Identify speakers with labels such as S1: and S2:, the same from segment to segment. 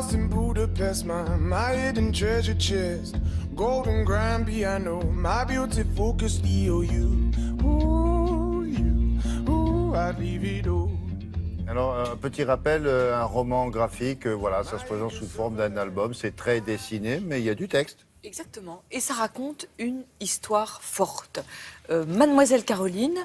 S1: lost in Budapest, my hidden treasure chest, golden grand piano, my beautiful Castillo, you, I'd leave it all.
S2: Alors, un petit rappel, un roman graphique, voilà, ça se présente sous forme d'un album, c'est très dessiné, mais il y a du texte.
S3: Exactement. Et ça raconte une histoire forte. Mademoiselle Caroline,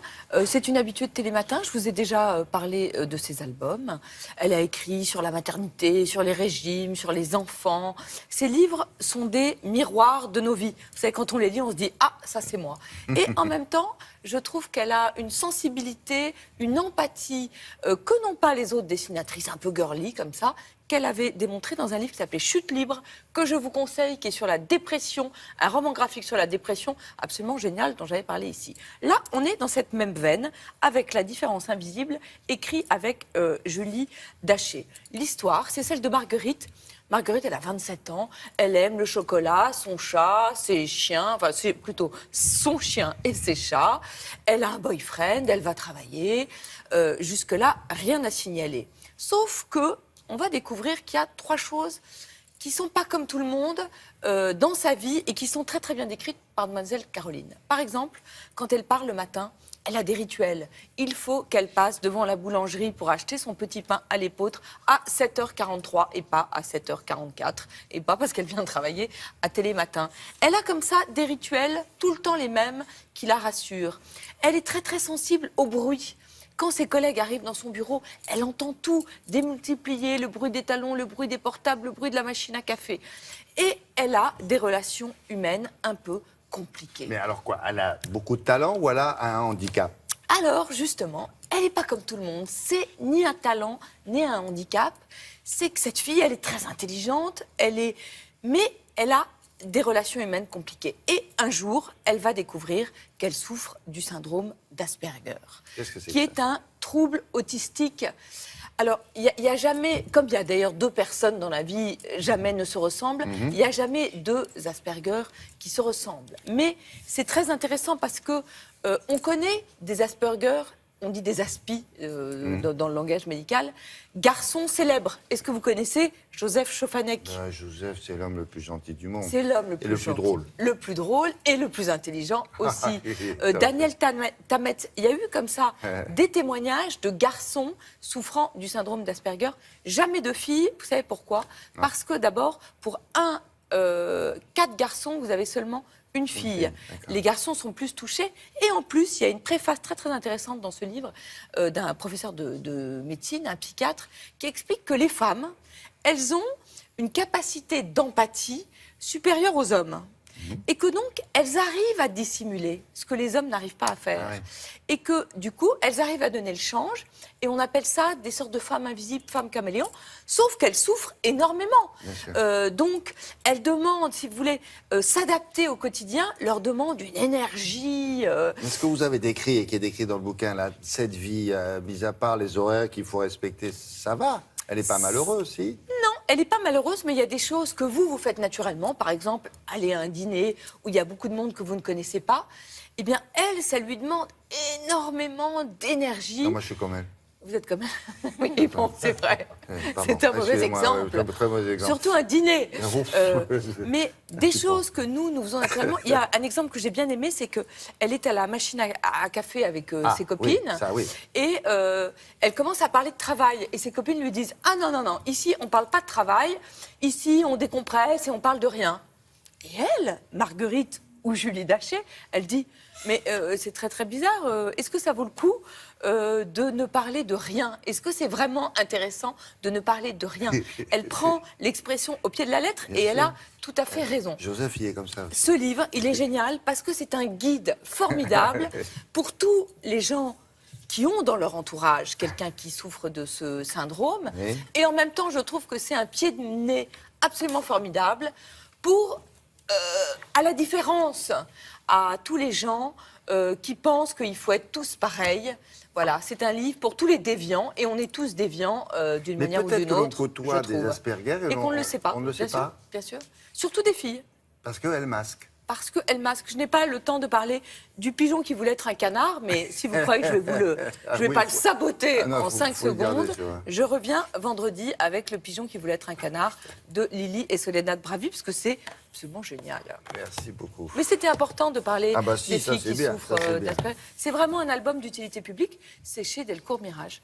S3: c'est une habituée de Télématin. Je vous ai déjà parlé de ses albums. Elle a écrit sur la maternité, sur les régimes, sur les enfants. Ces livres sont des miroirs de nos vies. Vous savez, quand on les lit, on se dit « Ah, ça c'est moi ». Et en même temps, je trouve qu'elle a une sensibilité, une empathie que n'ont pas les autres dessinatrices un peu girly comme ça, qu'elle avait démontré dans un livre qui s'appelait Chute libre, que je vous conseille, qui est sur la dépression, un roman graphique sur la dépression absolument génial dont j'avais parlé ici. Là, on est dans cette même veine, avec La différence invisible, écrit avec Julie Daché. L'histoire, c'est celle de Marguerite. Marguerite, elle a 27 ans, elle aime le chocolat, son chat, ses chiens, enfin c'est plutôt son chien et ses chats. Elle a un boyfriend, elle va travailler. Jusque-là, rien à signaler. Sauf que on va découvrir qu'il y a 3 choses qui ne sont pas comme tout le monde dans sa vie et qui sont très très bien décrites par Mademoiselle Caroline. Par exemple, quand elle part le matin, elle a des rituels. Il faut qu'elle passe devant la boulangerie pour acheter son petit pain à l'épeautre à 7h43 et pas à 7h44 et pas parce qu'elle vient de travailler à Télématin. Elle a comme ça des rituels tout le temps les mêmes qui la rassurent. Elle est très très sensible au bruit. Quand ses collègues arrivent dans son bureau, elle entend tout, démultiplier, le bruit des talons, le bruit des portables, le bruit de la machine à café. Et elle a des relations humaines un peu compliquées.
S2: Mais alors quoi, elle a beaucoup de talent ou elle a un handicap?
S3: Alors, justement, elle n'est pas comme tout le monde. C'est ni un talent, ni un handicap. C'est que cette fille, elle est très intelligente, mais elle a des relations humaines compliquées. Et un jour, elle va découvrir qu'elle souffre du syndrome d'Asperger, qui est un trouble autistique. Alors, il y a jamais, comme il y a d'ailleurs 2 personnes dans la vie, jamais ne se ressemblent, il n'y a jamais 2 Asperger qui se ressemblent. Mais c'est très intéressant parce que on connaît des Asperger, on dit des aspis dans le langage médical, garçons célèbres. Est-ce que vous connaissez Joseph Chofanek?
S2: Joseph, c'est l'homme le plus gentil du monde.
S3: C'est l'homme le plus gentil.
S2: Drôle.
S3: Le plus drôle et le plus intelligent aussi. Daniel Tammet, il y a eu comme ça des témoignages de garçons souffrant du syndrome d'Asperger. Jamais de filles. Vous savez pourquoi? Parce que d'abord, pour 4 garçons, vous avez seulement une fille. Les garçons sont plus touchés. Et en plus, il y a une préface très très intéressante dans ce livre d'un professeur de médecine, un psychiatre, qui explique que les femmes, elles ont une capacité d'empathie supérieure aux hommes. Et que donc, elles arrivent à dissimuler ce que les hommes n'arrivent pas à faire. Ah ouais. Et que, du coup, elles arrivent à donner le change. Et on appelle ça des sortes de femmes invisibles, femmes caméléons. Sauf qu'elles souffrent énormément. Donc, elles demandent, si vous voulez, s'adapter au quotidien, leur demandent une énergie.
S2: Ce que vous avez décrit et qui est décrit dans le bouquin, là, cette vie, mis à part les horaires qu'il faut respecter, ça va? Elle n'est pas malheureuse, si?
S3: Non, elle n'est pas malheureuse, mais il y a des choses que vous faites naturellement. Par exemple, aller à un dîner où il y a beaucoup de monde que vous ne connaissez pas. Eh bien, elle, ça lui demande énormément d'énergie.
S2: Non, moi, je suis comme elle.
S3: Vous êtes comme elle? Oui, bon, c'est vrai. C'est un mauvais exemple.
S2: Un très mauvais exemple.
S3: Surtout un dîner. Mais des choses que nous faisons naturellement. Il y a un exemple que j'ai bien aimé, c'est qu'elle est à la machine à café avec ses copines.
S2: Oui, ça, oui.
S3: Et elle commence à parler de travail. Et ses copines lui disent « Ah non, non, non, ici, on ne parle pas de travail. Ici, on décompresse et on parle de rien. » Et elle, Marguerite ou Julie Daché, elle dit « Mais c'est très, très bizarre. Est-ce que ça vaut le coup de ne parler de rien? Est-ce que c'est vraiment intéressant de ne parler de rien ?» Elle prend l'expression au pied de la lettre et elle a tout à fait raison.
S2: Joseph, il est comme ça.
S3: Ce livre, il est génial parce que c'est un guide formidable pour tous les gens qui ont dans leur entourage quelqu'un qui souffre de ce syndrome. Oui. Et en même temps, je trouve que c'est un pied de nez absolument formidable pour, à la différence, à tous les gens qui pensent qu'il faut être tous pareils. Voilà, c'est un livre pour tous les déviants, et on est tous déviants d'une manière ou d'une autre.
S2: Mais peut-être que l'on côtoie des Asperger
S3: et qu'on ne le sait pas.
S2: On ne le sait pas.
S3: Bien sûr. Surtout des filles.
S2: Parce qu'elles masquent.
S3: parce que El Masque, je n'ai pas le temps de parler du pigeon qui voulait être un canard, mais si vous croyez que je vais pas le saboter en 5 secondes, je reviens vendredi avec le pigeon qui voulait être un canard de Lily et Soledad Bravi, parce que c'est absolument génial.
S2: Merci beaucoup.
S3: Mais c'était important de parler
S2: Si,
S3: des
S2: ça,
S3: filles
S2: c'est
S3: qui
S2: bien,
S3: souffrent
S2: ça, c'est bien.
S3: d'Asperger. C'est vraiment un album d'utilité publique, c'est chez Delcourt Mirage.